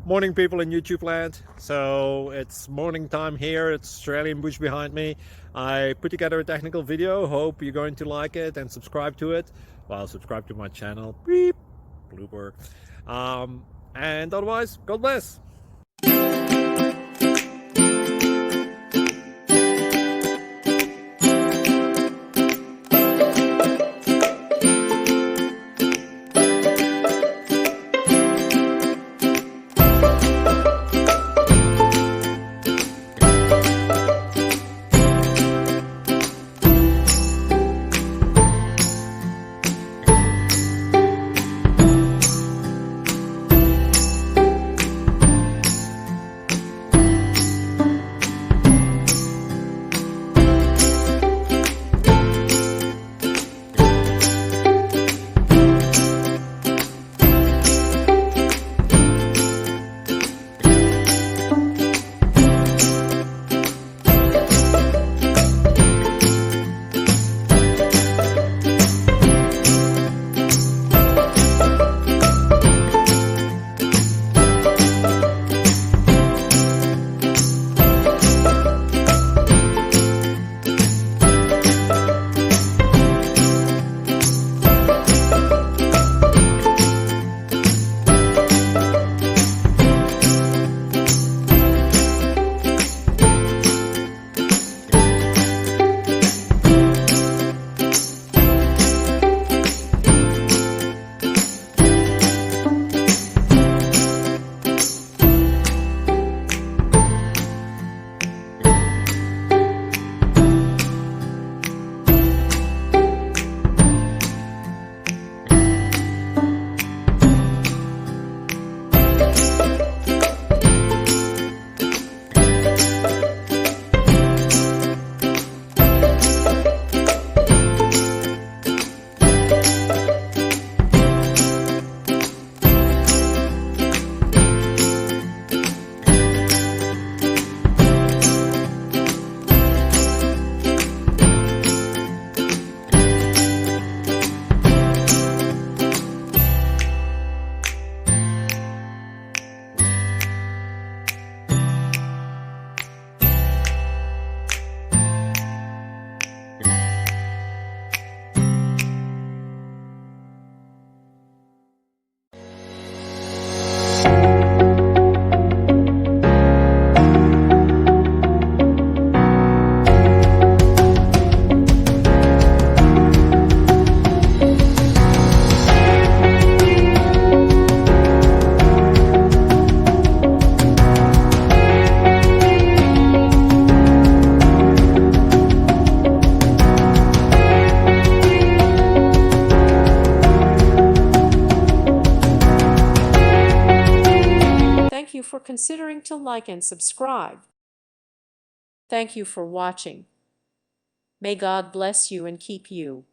Morning, people in YouTube land. So it's morning time here. It's Australian bush behind me. I put together a technical video. Hope you're going to like it and subscribe to it. Well, subscribe to my channel. Beep, blooper. And otherwise, God bless. Thank you for considering to like and subscribe. Thank you for watching. May God bless you and keep you.